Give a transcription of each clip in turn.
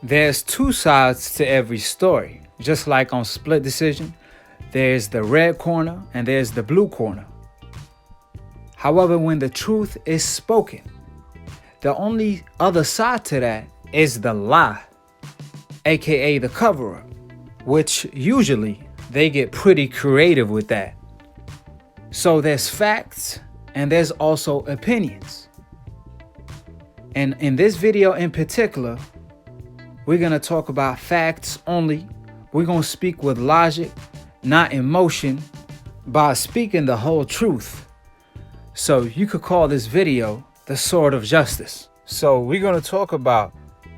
There's two sides to every story. Just like on Split Decision, there's the red corner and there's the blue corner. However, when the truth is spoken, the only other side to that is the lie, aka the cover-up, which usually they get pretty creative with that. So there's facts and there's also opinions. And in this video in particular, we're going to talk about facts only. We're going to speak with logic, not emotion, by speaking the whole truth. So you could call this video the sword of justice. So we're going to talk about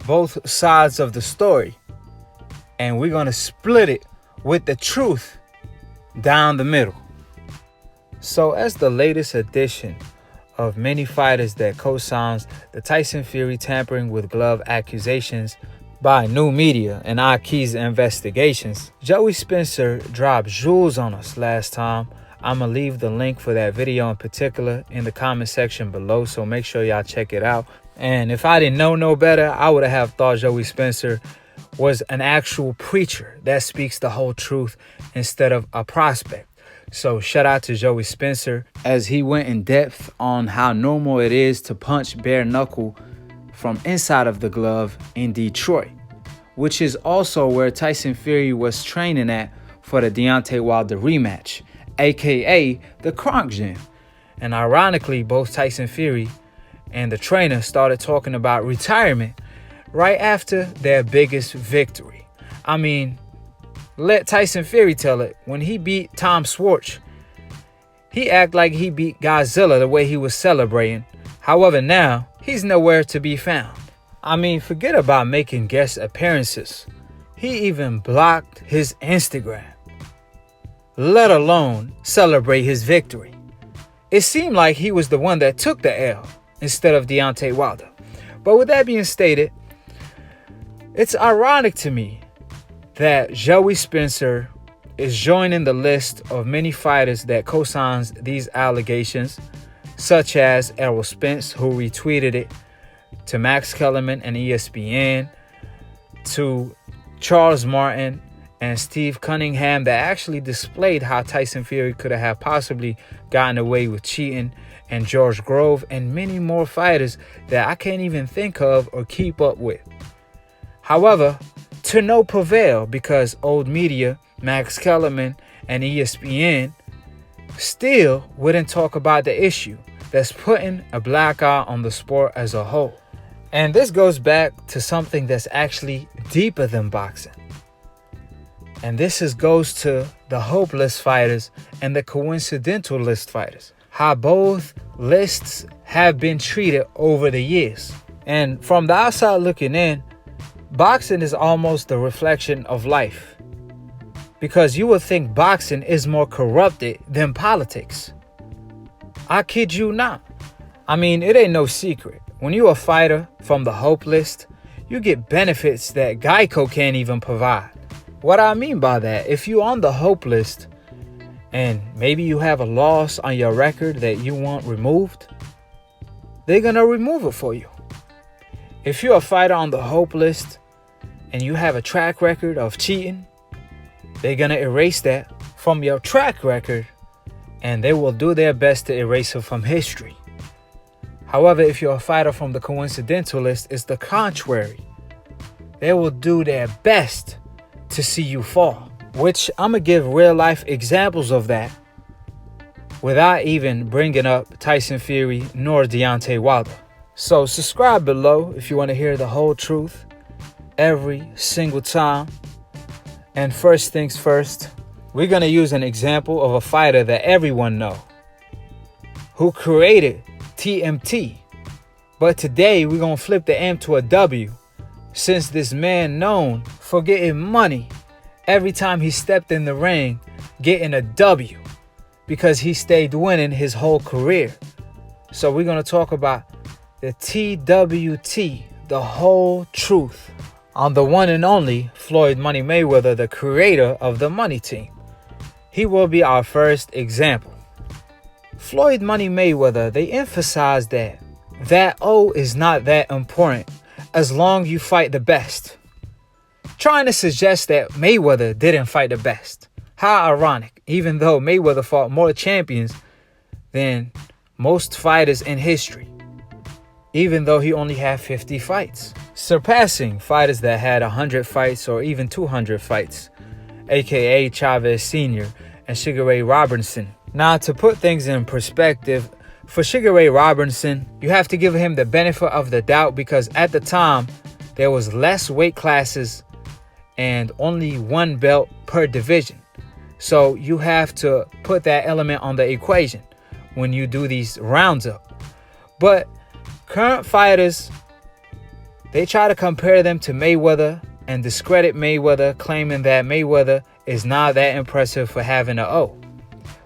both sides of the story, and we're going to split it with the truth down the middle. So as the latest edition of many fighters that co-signs the Tyson Fury tampering with glove accusations by new media and Akhi's investigations, Joey Spencer dropped jewels on us last time. I'm gonna leave the link for that video in particular in the comment section below, so make sure y'all check it out. And if I didn't know no better, I would have thought Joey Spencer was an actual preacher that speaks the whole truth instead of a prospect. So shout out to Joey Spencer as he went in depth on how normal it is to punch bare knuckle from inside of the glove in Detroit, which is also where Tyson Fury was training at for the Deontay Wilder rematch, aka the Kronk Gym. And ironically, both Tyson Fury and the trainer started talking about retirement right after their biggest victory. I mean, let Tyson Fury tell it. When he beat Tom Schwartz, he acted like he beat Godzilla the way he was celebrating. However, now he's nowhere to be found. I mean, forget about making guest appearances. He even blocked his Instagram, let alone celebrate his victory. It seemed like he was the one that took the L instead of Deontay Wilder. But with that being stated, it's ironic to me that Joey Spencer is joining the list of many fighters that co-signs these allegations, such as Errol Spence, who retweeted it, to Max Kellerman and ESPN, to Charles Martin and Steve Cunningham, that actually displayed how Tyson Fury could have possibly gotten away with cheating, and George Grove, and many more fighters that I can't even think of or keep up with. However, to no prevail, because old media, Max Kellerman and ESPN, still wouldn't talk about the issue that's putting a black eye on the sport as a whole. And this goes back to something that's actually deeper than boxing. And this goes to the hopeless fighters and the coincidental list fighters. How both lists have been treated over the years. And from the outside looking in, boxing is almost the reflection of life, because you would think boxing is more corrupted than politics. I kid you not. I mean, it ain't no secret. When you're a fighter from the hope list, you get benefits that Geico can't even provide. What I mean by that, if you're on the hope list and maybe you have a loss on your record that you want removed, they're gonna remove it for you. If you're a fighter on the hope list and you have a track record of cheating, they're gonna erase that from your track record, and they will do their best to erase it from history. However, if you're a fighter from the coincidental list, it's the contrary. They will do their best to see you fall, which I'm gonna give real life examples of that without even bringing up Tyson Fury nor Deontay Wilder. So subscribe below if you want to hear the whole truth every single time. And first things first, we're going to use an example of a fighter that everyone knows, who created TMT. But today we're going to flip the M to a W, since this man known for getting money every time he stepped in the ring, getting a W, because he stayed winning his whole career. So we're going to talk about the TWT, the whole truth, on the one and only Floyd Money Mayweather, the creator of the Money Team. He will be our first example. Floyd Money Mayweather, they emphasize that O is not that important as long you fight the best. trying to suggest that Mayweather didn't fight the best. How ironic, even though Mayweather fought more champions than most fighters in history, even though he only had 50 fights, surpassing fighters that had 100 fights or even 200 fights, aka Chavez Sr. and Sugar Ray Robinson. Now, to put things in perspective, for Sugar Ray Robinson, you have to give him the benefit of the doubt because at the time, there was less weight classes and only one belt per division. So you have to put that element on the equation when you do these rounds up. But current fighters, they try to compare them to Mayweather and discredit Mayweather, claiming that Mayweather is not that impressive for having an O.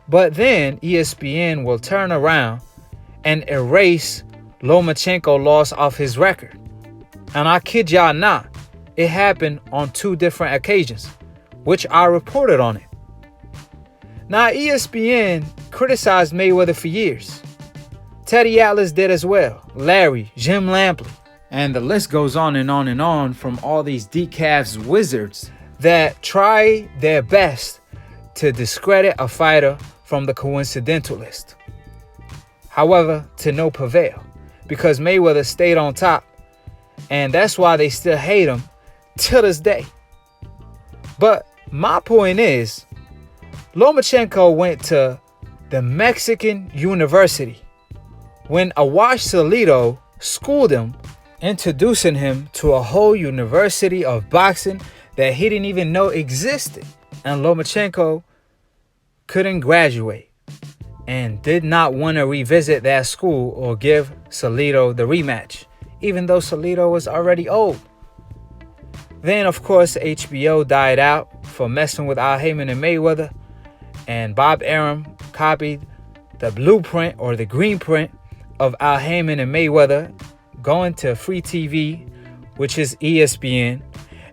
But then ESPN will turn around and erase Lomachenko's loss off his record. And I kid y'all not, it happened on 2 different occasions, which I reported on it. Now, ESPN criticized Mayweather for years. Teddy Atlas did as well. Larry, Jim Lampley. And the list goes on and on and on from all these decaf wizards that try their best to discredit a fighter from the coincidental list. However, to no avail, because Mayweather stayed on top, and that's why they still hate him till this day. But my point is, Lomachenko went to the Mexican university when Awash Salido schooled him, introducing him to a whole university of boxing that he didn't even know existed. And Lomachenko couldn't graduate and did not want to revisit that school or give Salido the rematch, even though Salido was already old. Then, of course, HBO died out for messing with Al Heyman and Mayweather, and Bob Arum copied the blueprint or the green print of Al Heyman and Mayweather going to free TV, which is ESPN.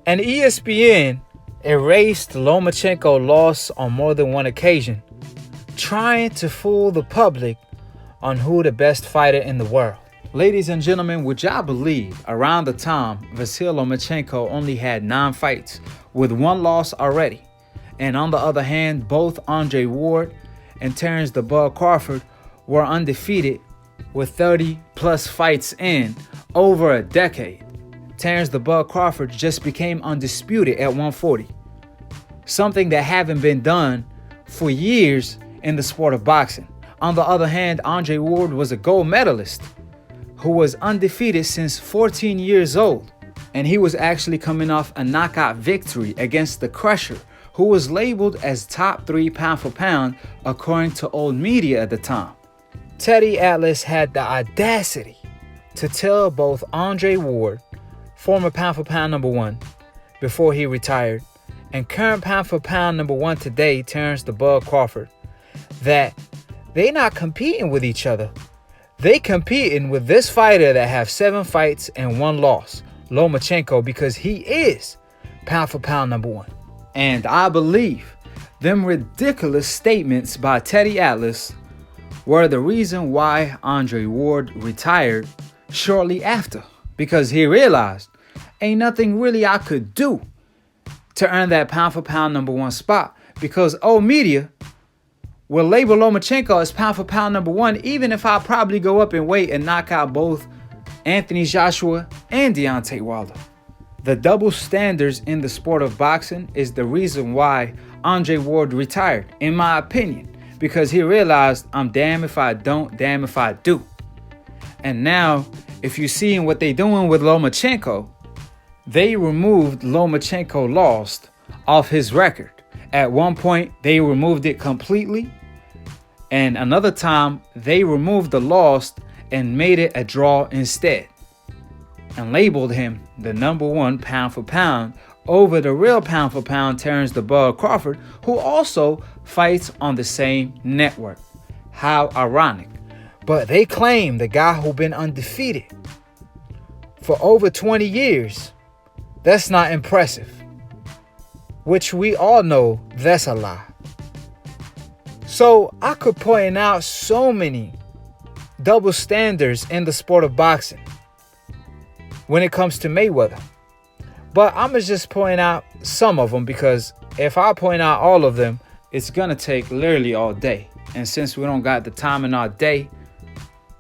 And ESPN erased Lomachenko's loss on more than one occasion, trying to fool the public on who the best fighter in the world. Ladies and gentlemen, would y'all believe around the time Vasyl Lomachenko only had 9 fights with 1 loss already? And on the other hand, both Andre Ward and Terrence "the Bud" Crawford were undefeated with 30 plus fights in over a decade. Terrence "the Bud" Crawford just became undisputed at 140. Something that haven't been done for years in the sport of boxing. On the other hand, Andre Ward was a gold medalist who was undefeated since 14 years old. And he was actually coming off a knockout victory against the Crusher, who was labeled as top 3 pound for pound according to old media at the time. Teddy Atlas had the audacity to tell both Andre Ward, former pound for pound number 1, before he retired, and current pound for pound number 1 today, Terrence "the Bud" Crawford, that they not competing with each other. They competing with this fighter that have 7 fights and 1 loss, Lomachenko, because he is pound for pound number 1. And I believe them ridiculous statements by Teddy Atlas were the reason why Andre Ward retired shortly after, because he realized ain't nothing really I could do to earn that pound for pound number 1 spot, because old media will label Lomachenko as pound for pound number 1, even if I probably go up in weight and knock out both Anthony Joshua and Deontay Wilder. The double standards in the sport of boxing is the reason why Andre Ward retired, in my opinion, because he realized I'm damn if I don't, damn if I do. And now, if you're seeing what they're doing with Lomachenko, they removed Lomachenko lost off his record. At one point, they removed it completely, and another time, they removed the lost and made it a draw instead, and labeled him the number 1 pound for pound over the real pound for pound Terrence "the Bud" Crawford, who also fights on the same network. How ironic. But they claim the guy who been undefeated for over 20 years, that's not impressive. Which we all know that's a lie. So I could point out so many double standards in the sport of boxing when it comes to Mayweather. But I'm going to just point out some of them, because if I point out all of them, it's going to take literally all day. And since we don't got the time in our day,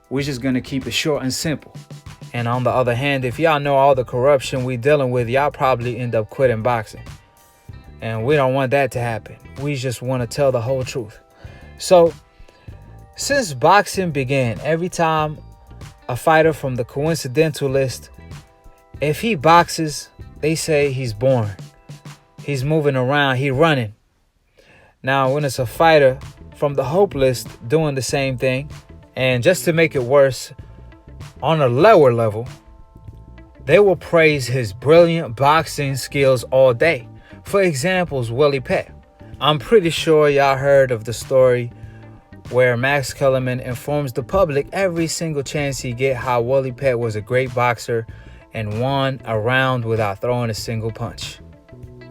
we're just going to keep it short and simple. And on the other hand, if y'all know all the corruption we dealing with, y'all probably end up quitting boxing. And we don't want that to happen. We just want to tell the whole truth. So, since boxing began, every time a fighter from the coincidental list, if he boxes, they say he's born. He's moving around, he's running. Now, when it's a fighter from the hope list doing the same thing, and just to make it worse, on a lower level, they will praise his brilliant boxing skills all day. For examples, Willie Pett. I'm pretty sure y'all heard of the story where Max Kellerman informs the public every single chance he get how Willie Pett was a great boxer and won a round without throwing a single punch.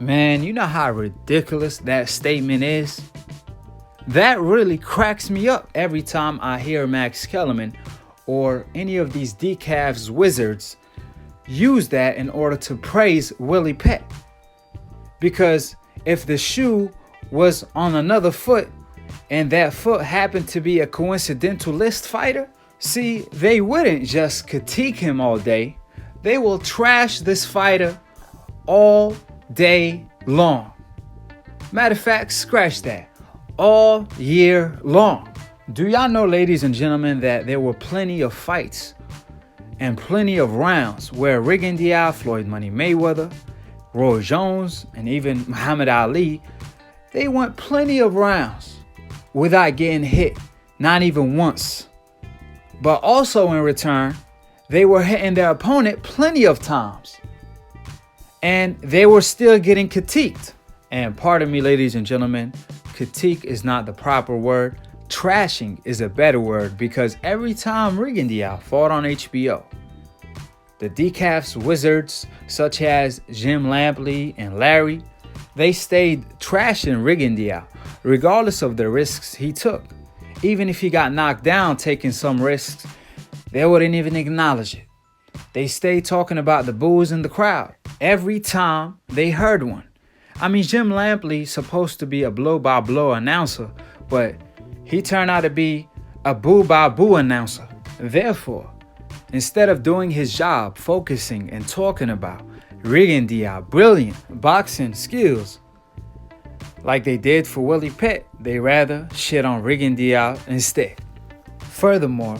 Man, you know how ridiculous that statement is? That really cracks me up every time I hear Max Kellerman or any of these decafs wizards use that in order to praise Willie Pett. Because if the shoe was on another foot and that foot happened to be a coincidental list fighter, see, they wouldn't just critique him all day. They will trash this fighter all day long. Matter of fact, scratch that. All year long. Do y'all know, ladies and gentlemen, that there were plenty of fights and plenty of rounds where Rigondeaux, Floyd Money Mayweather, Roy Jones, and even Muhammad Ali, they went plenty of rounds without getting hit, not even once. But also in return, they were hitting their opponent plenty of times. And they were still getting critiqued. And pardon me, ladies and gentlemen, critique is not the proper word. Trashing is a better word, because every time Rigondeaux fought on HBO, the decafs wizards such as Jim Lampley and Larry, they stayed trashing Rigondeaux regardless of the risks he took. Even if he got knocked down taking some risks, they wouldn't even acknowledge it. They stayed talking about the boos in the crowd every time they heard one. I mean, Jim Lampley supposed to be a blow-by-blow announcer, but he turned out to be a boo-by-boo announcer. Therefore, instead of doing his job, focusing and talking about Rigondeaux brilliant boxing skills like they did for Willie Pett, they rather shit on Rigondeaux instead. Furthermore,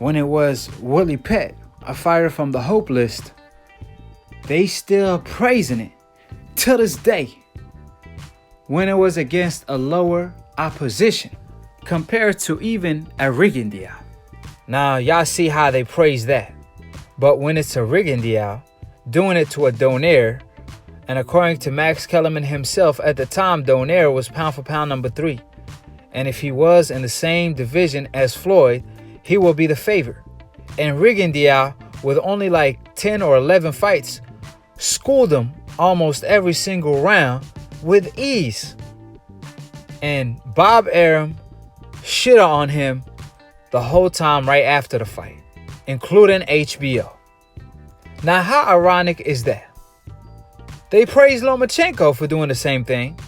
when it was Willie Pett, a fighter from the hope list, they still praising it to this day when it was against a lower opposition compared to even a Rigondeaux. Now, y'all see how they praise that. But when it's a Rigondeaux doing it to a Donaire, and according to Max Kellerman himself, at the time, Donaire was pound for pound number 3. And if he was in the same division as Floyd, he will be the favorite. And Rigondeaux, with only like 10 or 11 fights, schooled him almost every single round with ease. And Bob Arum shit on him the whole time right after the fight, including HBO. Now, how ironic is that? They praised Lomachenko for doing the same thing,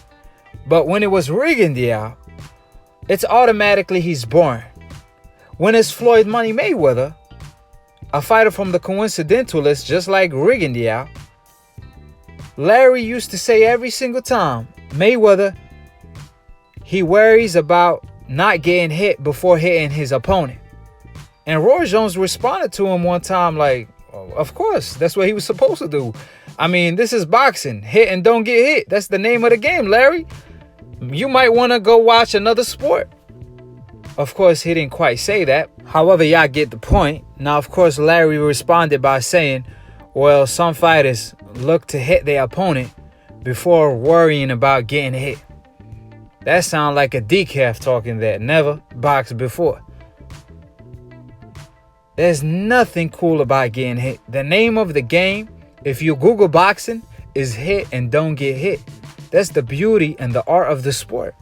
but when it was Rigondeaux, it's automatically he's boring. When it's Floyd Money Mayweather, a fighter from the coincidental list just like Rigondeaux, Larry used to say every single time, Mayweather, he worries about not getting hit before hitting his opponent. And Roy Jones responded to him one time like, of course, that's what he was supposed to do. I mean, this is boxing. Hit and don't get hit. That's the name of the game, Larry. You might want to go watch another sport. Of course, he didn't quite say that. However, y'all get the point. Now, of course, Larry responded by saying, well, some fighters look to hit their opponent before worrying about getting hit. That sounds like a decaf talking that never boxed before. There's nothing cool about getting hit. The name of the game, if you Google boxing, is hit and don't get hit. That's the beauty and the art of the sport.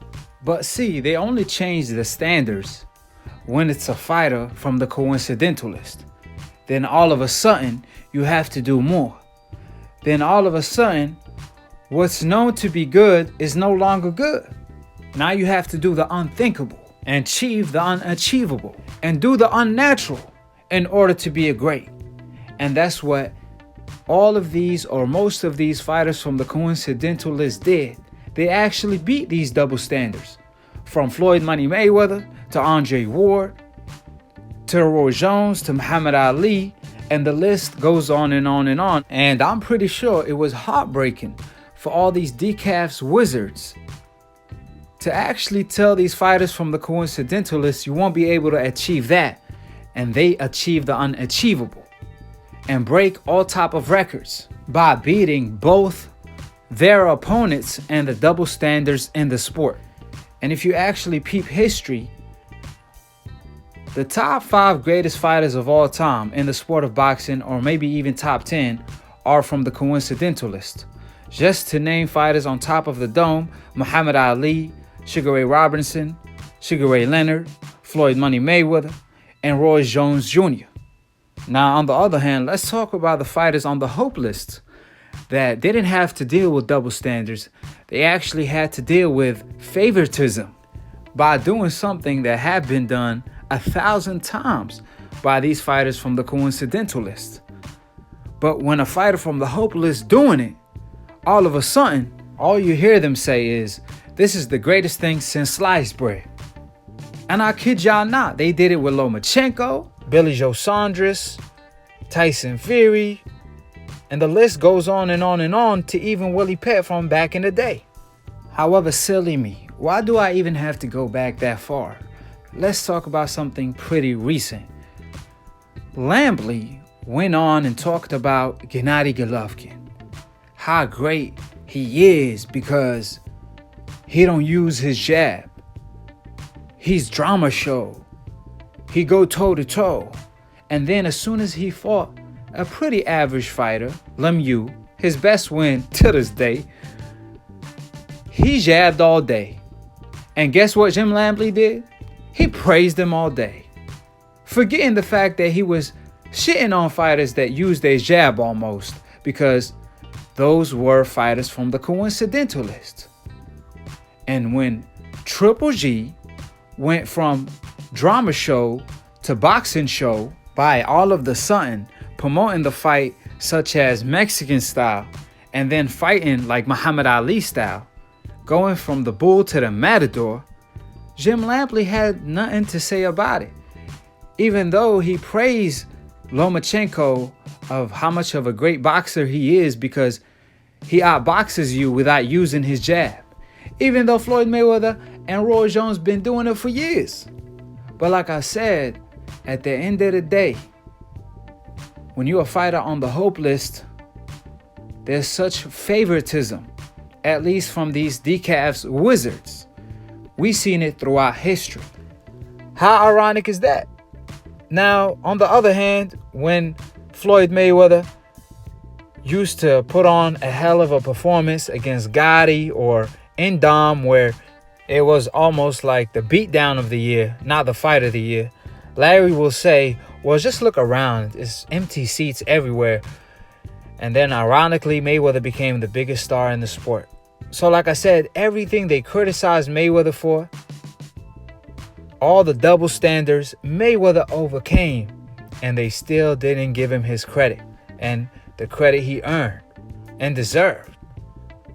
But see, they only change the standards when it's a fighter from the coincidental list. Then all of a sudden, you have to do more. then all of a sudden, what's known to be good is no longer good. Now you have to do the unthinkable and achieve the unachievable and do the unnatural in order to be a great. And that's what all of these or most of these fighters from the coincidentalists did. They actually beat these double standards. From Floyd Money Mayweather to Andre Ward to Roy Jones to Muhammad Ali, and the list goes on and on and on. And I'm pretty sure it was heartbreaking for all these decaf wizards to actually tell these fighters from the coincidentalists you won't be able to achieve that, and they achieve the unachievable and break all type of records by beating both their opponents and the double standards in the sport. And if you actually peep history, the top 5 greatest fighters of all time in the sport of boxing, or maybe even top 10, are from the coincidentalists. Just to name fighters on top of the dome: Muhammad Ali, Sugar Ray Robinson, Sugar Ray Leonard, Floyd Money Mayweather, and Roy Jones Jr. Now, on the other hand, let's talk about the fighters on the hope list that didn't have to deal with double standards. They actually had to deal with favoritism by doing something that had been done 1,000 times by these fighters from the coincidentalists. But when a fighter from the hope list doing it, all of a sudden, all you hear them say is, "This is the greatest thing since sliced bread." And I kid y'all not, they did it with Lomachenko, Billy Joe Saunders, Tyson Fury, and the list goes on and on and on to even Willie Pett from back in the day. However, silly me, why do I even have to go back that far? Let's talk about something pretty recent. Lambley went on and talked about Gennady Golovkin, how great he is because he don't use his jab. He's drama show. He go toe to toe. And then as soon as he fought a pretty average fighter, Lemieux, his best win to this day, he jabbed all day. And guess what Jim Lambley did? He praised him all day, forgetting the fact that he was shitting on fighters that used their jab almost, because those were fighters from the coincidentalists. And when Triple G went from drama show to boxing show by all of the sudden promoting the fight such as Mexican style and then fighting like Muhammad Ali style, going from the bull to the matador, Jim Lampley had nothing to say about it. Even though he praised Lomachenko of how much of a great boxer he is because he outboxes you without using his jab. Even though Floyd Mayweather and Roy Jones been doing it for years. But like I said, at the end of the day, when you're a fighter on the hope list, there's such favoritism, at least from these decaf wizards. We've seen it throughout history. How ironic is that? Now, on the other hand, when Floyd Mayweather used to put on a hell of a performance against Gotti or Indom, where it was almost like the beatdown of the year, not the fight of the year, Larry will say, well, just look around. It's empty seats everywhere. And then ironically, Mayweather became the biggest star in the sport. So like I said, everything they criticized Mayweather for, all the double standards, Mayweather overcame, and they still didn't give him his credit and the credit he earned and deserved.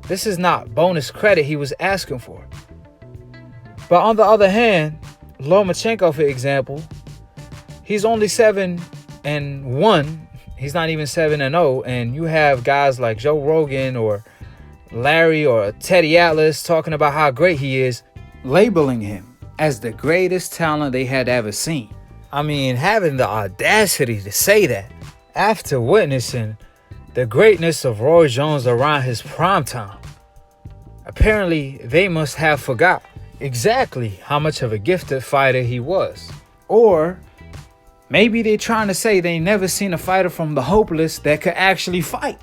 This is not bonus credit he was asking for. But on the other hand, Lomachenko, for example, he's only 7-1. He's not even 7-0. And you have guys like Joe Rogan or Larry or Teddy Atlas talking about how great he is, labeling him as the greatest talent they had ever seen. I mean, having the audacity to say that after witnessing the greatness of Roy Jones around his prime time. Apparently, they must have forgot exactly how much of a gifted fighter he was. Or maybe they're trying to say they never seen a fighter from the hopeless that could actually fight.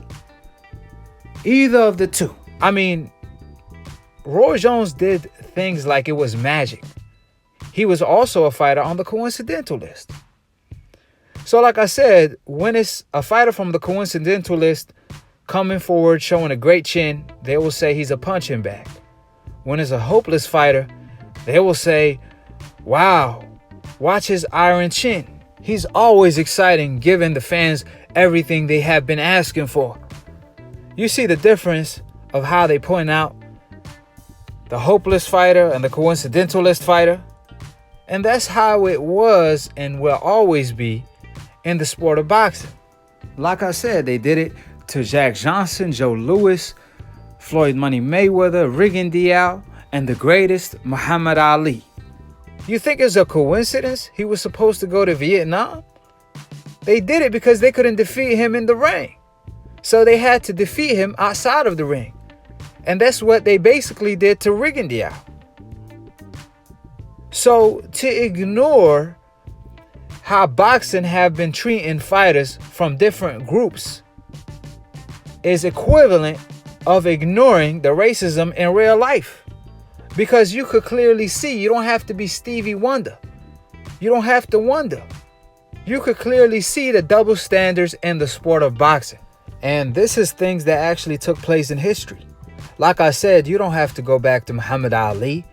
Either of the two. I mean, Roy Jones did things like it was magic. He was also a fighter on the coincidental list. So like I said, when it's a fighter from the coincidental list coming forward, showing a great chin, they will say he's a punching bag. When it's a hopeless fighter, they will say, wow, watch his iron chin. He's always exciting, giving the fans everything they have been asking for. You see the difference of how they point out the hopeless fighter and the coincidentalist fighter? And that's how it was and will always be in the sport of boxing. Like I said, they did it to Jack Johnson, Joe Louis, Floyd Money Mayweather, Rigan Diao, and the greatest, Muhammad Ali. You think it's a coincidence he was supposed to go to Vietnam? They did it because they couldn't defeat him in the ring. So they had to defeat him outside of the ring. And that's what they basically did to Rigan Diao. So to ignore how boxing have been treating fighters from different groups is equivalent of ignoring the racism in real life. Because you could clearly see, you don't have to be Stevie Wonder. You don't have to wonder. You could clearly see the double standards in the sport of boxing. And this is things that actually took place in history. Like I said, you don't have to go back to Muhammad Ali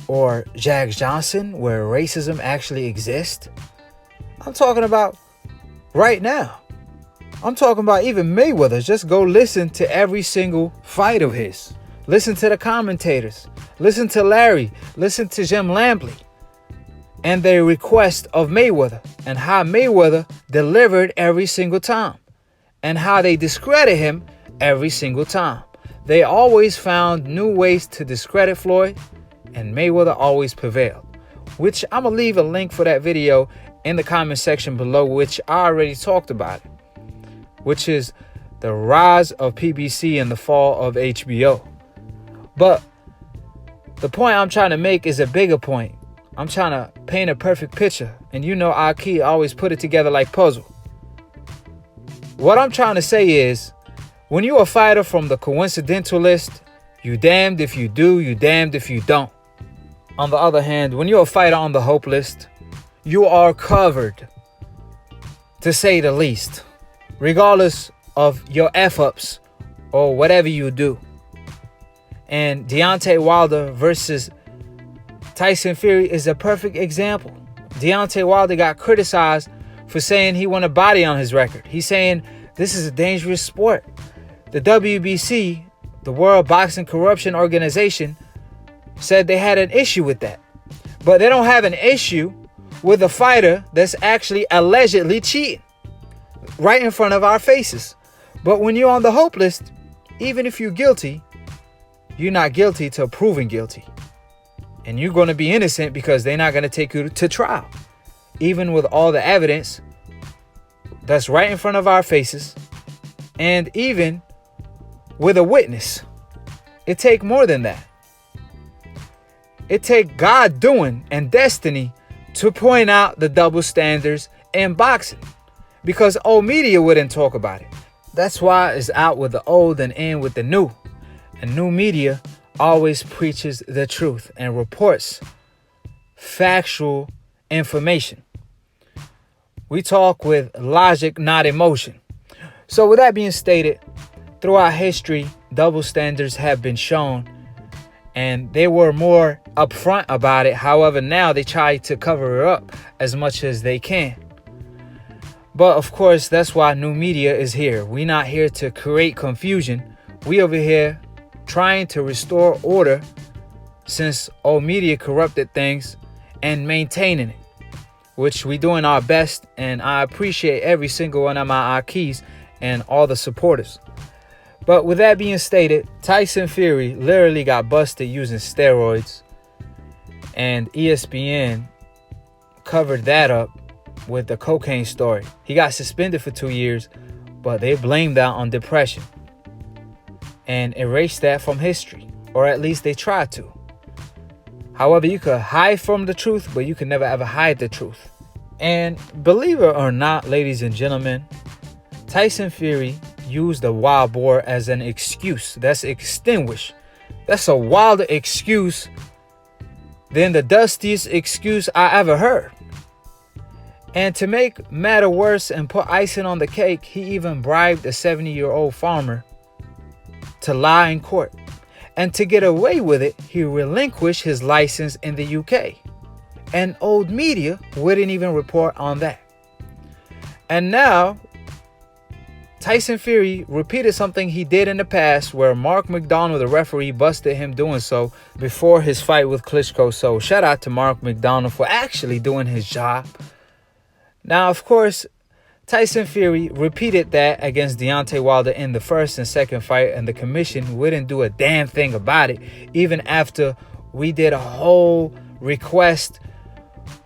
or Jack Johnson where racism actually exists. I'm talking about right now. I'm talking about even Mayweather. Just go listen to every single fight of his. Listen to the commentators. Listen to Larry. Listen to Jim Lampley. And their request of Mayweather. And how Mayweather delivered every single time. And how they discredit him every single time. They always found new ways to discredit Floyd. And Mayweather always prevailed. Which I'm going to leave a link for that video in the comment section below. Which I already talked about it. Which is the rise of PBC and the fall of HBO. But the point I'm trying to make is a bigger point. I'm trying to paint a perfect picture. And you know Akhi always put it together like puzzle. What I'm trying to say is, when you're a fighter from the coincidentalist, you damned if you do, you damned if you don't. On the other hand, when you're a fighter on the hope list, you are covered, to say the least, regardless of your F-ups or whatever you do. And Deontay Wilder versus Tyson Fury is a perfect example. Deontay Wilder got criticized for saying he won a body on his record. He's saying this is a dangerous sport. The WBC, the World Boxing Corruption Organization, said they had an issue with that. But they don't have an issue with a fighter that's actually allegedly cheating right in front of our faces. But when you're on the hope list, even if you're guilty, you're not guilty till proven guilty. And you're going to be innocent because they're not going to take you to trial. Even with all the evidence that's right in front of our faces. And even with a witness. It take more than that. It take God doing and destiny to point out the double standards in boxing. Because old media wouldn't talk about it. That's why it's out with the old and in with the new. And new media always preaches the truth and reports factual information. We talk with logic, not emotion. So with that being stated, throughout history, double standards have been shown. And they were more upfront about it. However, now they try to cover it up as much as they can. But of course, that's why new media is here. We're not here to create confusion. We over here trying to restore order since old media corrupted things and maintaining it, which we doing our best. And I appreciate every single one of my Akhis and all the supporters. But with that being stated, Tyson Fury literally got busted using steroids, and ESPN covered that up with the cocaine story. He got suspended for 2 years, but they blamed that on depression and erased that from history, or at least they tried to. However, you could hide from the truth, but you can never ever hide the truth. And believe it or not, ladies and gentlemen, Tyson Fury used the wild boar as an excuse. That's extinguished. That's a wilder excuse than the dustiest excuse I ever heard. And to make matter worse and put icing on the cake, he even bribed a 70-year-old farmer to lie in court. And to get away with it, he relinquished his license in the UK. And old media wouldn't even report on that. And now, Tyson Fury repeated something he did in the past where Mark McDonald, the referee, busted him doing so before his fight with Klitschko. So shout out to Mark McDonald for actually doing his job. Now, of course, Tyson Fury repeated that against Deontay Wilder in the first and second fight, and the commission wouldn't do a damn thing about it, even after we did a whole request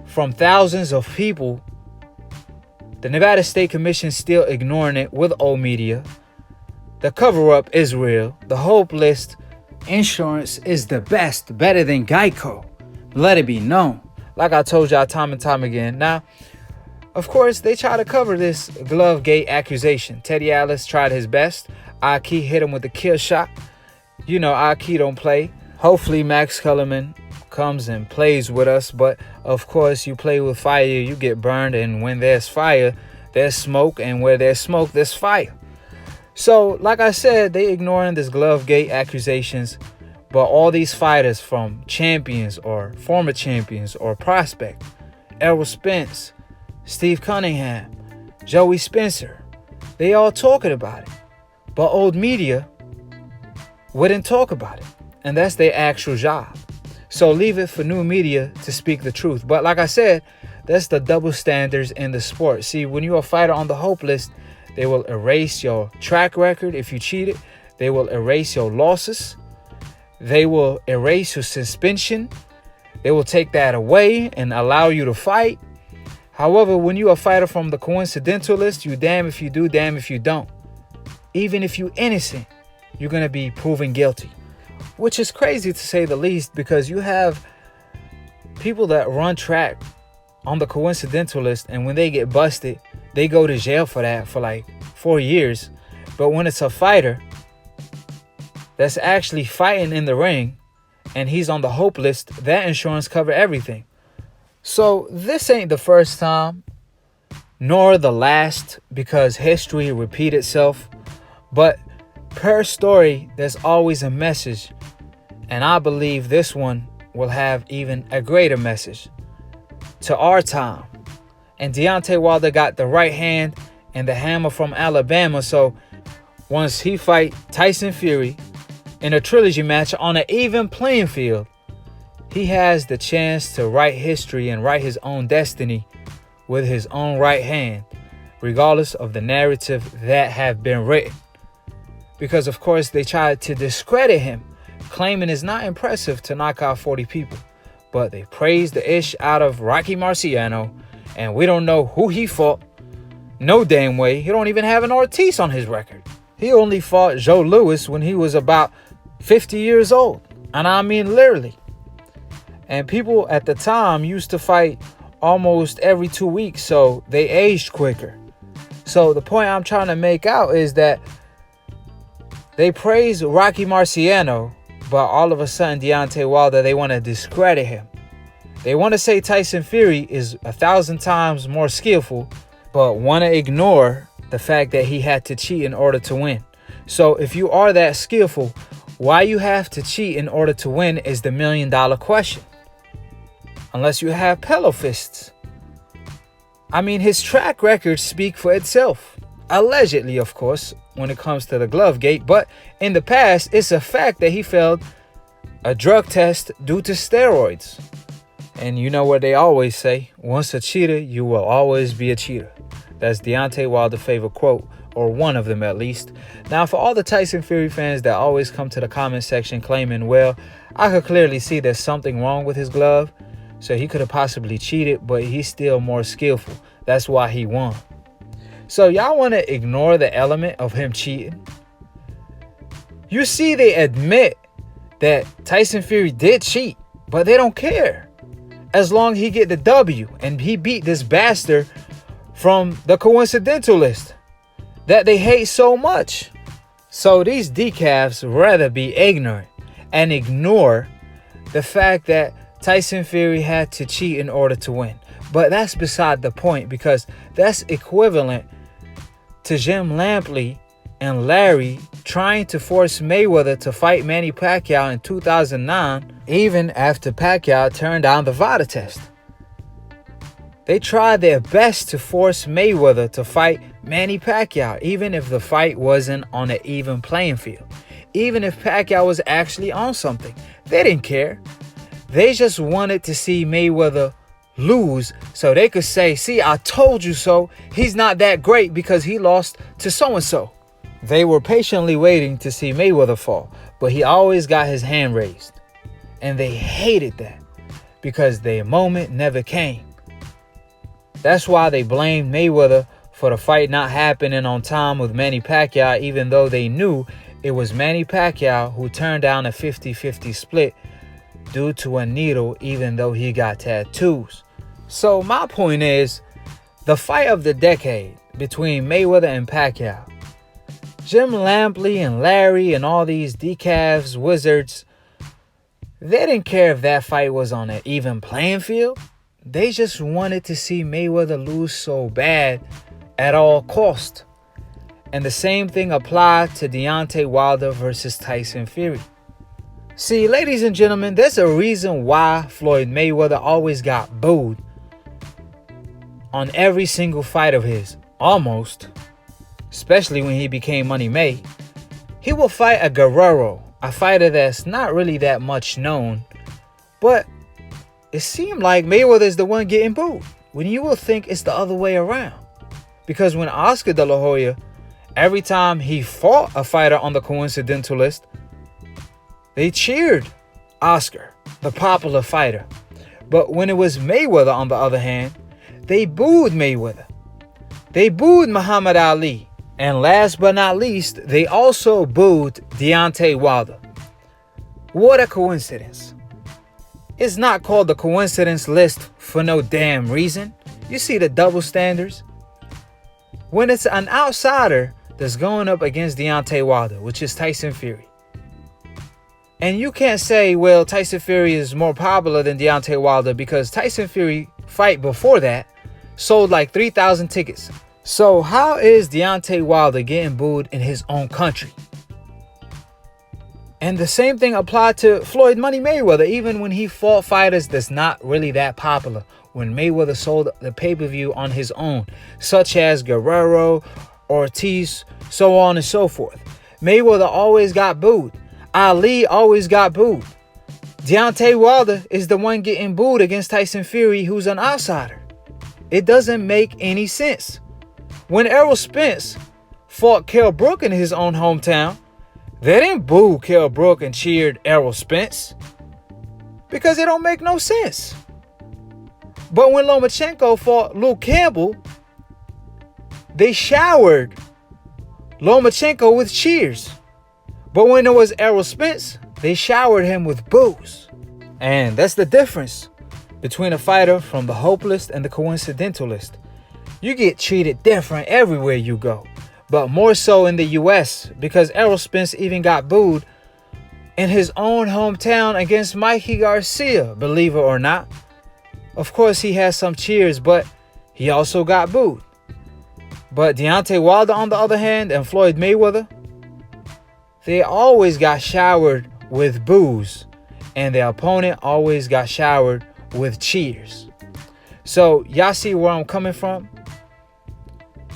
from thousands of people. The Nevada State Commission still ignoring it with old media. The cover-up is real. The hope list insurance is the best, better than Geico. Let it be known. Like I told y'all time and time again. Now, of course, they try to cover this glove-gate accusation. Teddy Atlas tried his best. Akhi hit him with a kill shot. You know, Akhi don't play. Hopefully, Max Kellerman comes and plays with us. But, of course, you play with fire, you get burned. And when there's fire, there's smoke. And where there's smoke, there's fire. So, like I said, they ignoring this glove-gate accusations. But all these fighters from champions or former champions or prospect, Errol Spence, Steve Cunningham, Joey Spencer, they all talking about it. But old media wouldn't talk about it. And that's their actual job. So leave it for new media to speak the truth. But like I said, that's the double standards in the sport. See, when you're a fighter on the hope list, they will erase your track record if you cheated. They will erase your losses. They will erase your suspension. They will take that away and allow you to fight. However, when you're a fighter from the coincidental list, you damn if you do, damn if you don't. Even if you're innocent, you're going to be proven guilty. Which is crazy to say the least, because you have people that run track on the coincidental list, and when they get busted, they go to jail for that for like 4 years. But when it's a fighter that's actually fighting in the ring and he's on the hope list, that insurance covers everything. So this ain't the first time, nor the last, because history repeats itself. But per story, there's always a message. And I believe this one will have even a greater message to our time. And Deontay Wilder got the right hand and the hammer from Alabama. So once he fight Tyson Fury in a trilogy match on an even playing field, he has the chance to write history and write his own destiny with his own right hand, regardless of the narrative that have been written. Because, of course, they tried to discredit him, claiming it's not impressive to knock out 40 people. But they praised the ish out of Rocky Marciano, and we don't know who he fought. No damn way. He don't even have an Ortiz on his record. He only fought Joe Louis when he was about 50 years old. And I mean literally. And people at the time used to fight almost every 2 weeks, so they aged quicker. So the point I'm trying to make out is that they praise Rocky Marciano, but all of a sudden Deontay Wilder, they want to discredit him. They want to say Tyson Fury is 1,000 times more skillful, but want to ignore the fact that he had to cheat in order to win. So if you are that skillful, why you have to cheat in order to win is the $1 million question. Unless you have pillow fists. I mean, his track records speak for itself. Allegedly, of course, when it comes to the glove gate. But in the past, it's a fact that he failed a drug test due to steroids. And you know what they always say, once a cheater, you will always be a cheater. That's Deontay Wilder's favorite quote, or one of them at least. Now, for all the Tyson Fury fans that always come to the comment section claiming, well, I could clearly see there's something wrong with his glove, so he could have possibly cheated, but he's still more skillful. That's why he won. So y'all want to ignore the element of him cheating? You see, they admit that Tyson Fury did cheat, but they don't care. As long as he get the W and he beat this bastard from the coincidental list that they hate so much. So these decafs rather be ignorant and ignore the fact that Tyson Fury had to cheat in order to win. But that's beside the point, because that's equivalent to Jim Lampley and Larry trying to force Mayweather to fight Manny Pacquiao in 2009, even after Pacquiao turned down the VADA test. They tried their best to force Mayweather to fight Manny Pacquiao, even if the fight wasn't on an even playing field. Even if Pacquiao was actually on something. They didn't care. They just wanted to see Mayweather lose so they could say, see, I told you so. He's not that great because he lost to so-and-so. They were patiently waiting to see Mayweather fall, but he always got his hand raised. And they hated that because their moment never came. That's why they blamed Mayweather for the fight not happening on time with Manny Pacquiao, even though they knew it was Manny Pacquiao who turned down a 50-50 split due to a needle, even though he got tattoos. So my point is, the fight of the decade between Mayweather and Pacquiao. Jim Lampley and Larry and all these decavs, wizards, they didn't care if that fight was on an even playing field. They just wanted to see Mayweather lose so bad at all cost. And the same thing applied to Deontay Wilder versus Tyson Fury. See, ladies and gentlemen, there's a reason why Floyd Mayweather always got booed on every single fight of his, almost, especially when he became Money May. He will fight a Guerrero, a fighter that's not really that much known, but it seemed like Mayweather is the one getting booed, when you will think it's the other way around. Because when Oscar De La Hoya, every time he fought a fighter on the coincidental list, they cheered Oscar, the popular fighter. But when it was Mayweather, on the other hand, they booed Mayweather. They booed Muhammad Ali. And last but not least, they also booed Deontay Wilder. What a coincidence. It's not called the coincidence list for no damn reason. You see the double standards? When it's an outsider that's going up against Deontay Wilder, which is Tyson Fury, and you can't say, well, Tyson Fury is more popular than Deontay Wilder, because Tyson Fury fight before that sold like 3,000 tickets. So how is Deontay Wilder getting booed in his own country? And the same thing applied to Floyd Money Mayweather, even when he fought fighters that's not really that popular. When Mayweather sold the pay-per-view on his own, such as Guerrero, Ortiz, so on and so forth, Mayweather always got booed. Ali always got booed. Deontay Wilder is the one getting booed against Tyson Fury, who's an outsider. It doesn't make any sense. When Errol Spence fought Kell Brook in his own hometown, they didn't boo Kell Brook and cheered Errol Spence, because it don't make no sense. But when Lomachenko fought Luke Campbell, they showered Lomachenko with cheers. But when it was Errol Spence, they showered him with boos. And that's the difference between a fighter from the hope list and the coincidental list. You get treated different everywhere you go, but more so in the US, because Errol Spence even got booed in his own hometown against Mikey Garcia, believe it or not. Of course, he has some cheers, but he also got booed. But Deontay Wilder, on the other hand, and Floyd Mayweather, they always got showered with boos, and their opponent always got showered with cheers. So y'all see where I'm coming from?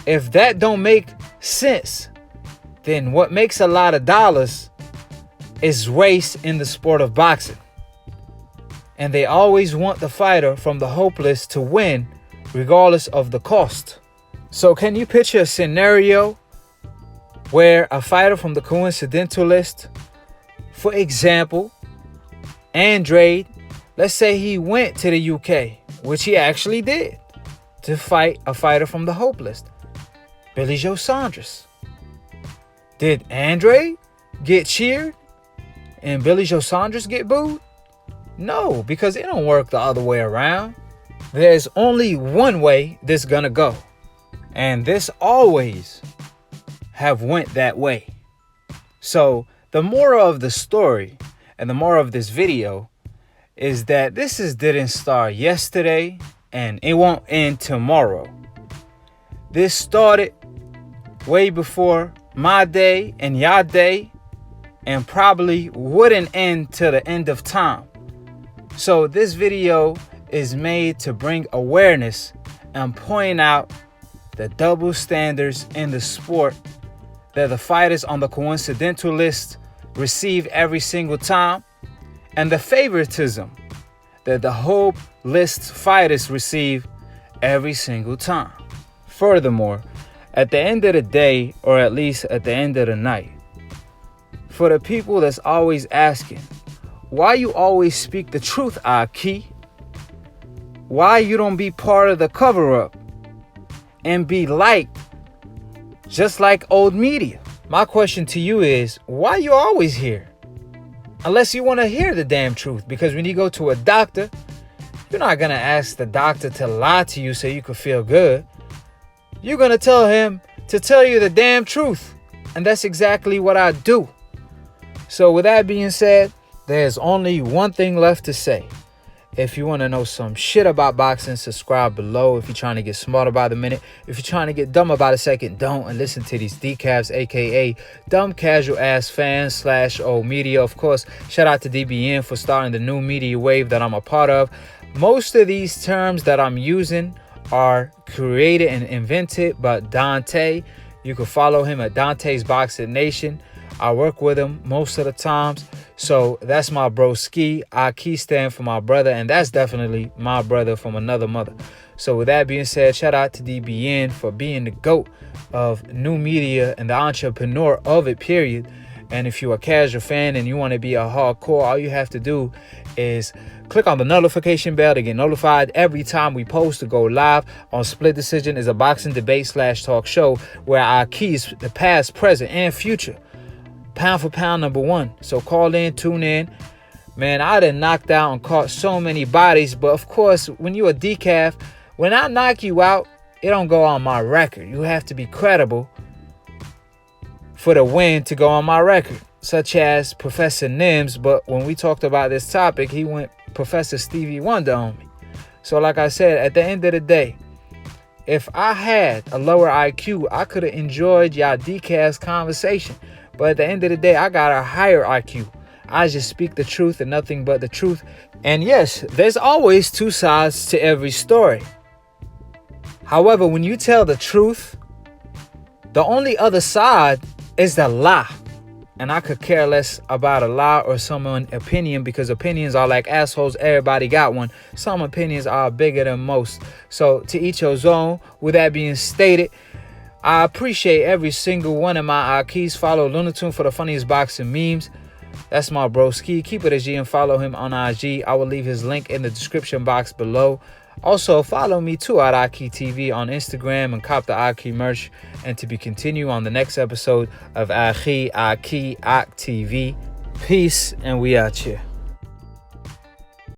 If that don't make sense, then what makes a lot of dollars is race in the sport of boxing. And they always want the fighter from the hopeless to win, regardless of the cost. So can you picture a scenario where a fighter from the coincidental list, for example, Andrade, let's say he went to the UK, which he actually did, to fight a fighter from the hope list, Billy Joe Saunders. Did Andrade get cheered and Billy Joe Saunders get booed? No, because it don't work the other way around. There's only one way this gonna go, and this always have went that way. So the moral of the story and the moral of this video is that didn't start yesterday and it won't end tomorrow. This started way before my day and your day, and probably wouldn't end till the end of time. So this video is made to bring awareness and point out the double standards in the sport that the fighters on the coincidental list receive every single time, and the favoritism that the whole list fighters receive every single time. Furthermore, at the end of the day, or at least at the end of the night, for the people that's always asking, why you always speak the truth, Akhi? Why you don't be part of the cover-up and be liked just like old media? My question to you is, why you always here? Unless you want to hear the damn truth. Because when you go to a doctor, you're not going to ask the doctor to lie to you so you can feel good. You're going to tell him to tell you the damn truth. And that's exactly what I do. So with that being said, there's only one thing left to say. If you want to know some shit about boxing, subscribe below. If you're trying to get smarter by the minute, if you're trying to get dumb about a second, don't, and listen to these decafs, aka dumb casual ass fans / old media. Of course, shout out to DBN for starting the new media wave that I'm a part of. Most of these terms that I'm using are created and invented by Deontay. You can follow him at Dantay's Boxing Nation. I work with him most of the times. So that's my broski. Akhi stand for my brother, and that's definitely my brother from another mother. So with that being said, shout out to DBN for being the GOAT of new media and the entrepreneur of it, period. And if you're a casual fan and you want to be a hardcore, all you have to do is click on the notification bell to get notified every time we post to go live on Split Decision. Is a boxing debate / talk show where Akhi is the past, present, and future pound for pound #1. So call in, tune in. Man, I done knocked out and caught so many bodies. But of course, when you a decaf, when I knock you out, it don't go on my record. You have to be credible for the win to go on my record. Such as Professor Nims. But when we talked about this topic, he went Professor Stevie Wonder on me. So like I said, at the end of the day, if I had a lower IQ, I could have enjoyed y'all decaf's conversation. But at the end of the day, I got a higher IQ. I just speak the truth and nothing but the truth. And yes, there's always two sides to every story. However, when you tell the truth, the only other side is the lie. And I could care less about a lie or someone's opinion, because opinions are like assholes. Everybody got one. Some opinions are bigger than most. So to each your own. With that being stated, I appreciate every single one of my Akhis. Follow Lunatune for the funniest boxing memes. That's my broski. Keep it a G and follow him on IG. I will leave his link in the description box below. Also, follow me too at Akhi TV on Instagram and cop the Akhi merch. And to be continued on the next episode of Akhi TV. Peace, and we out here.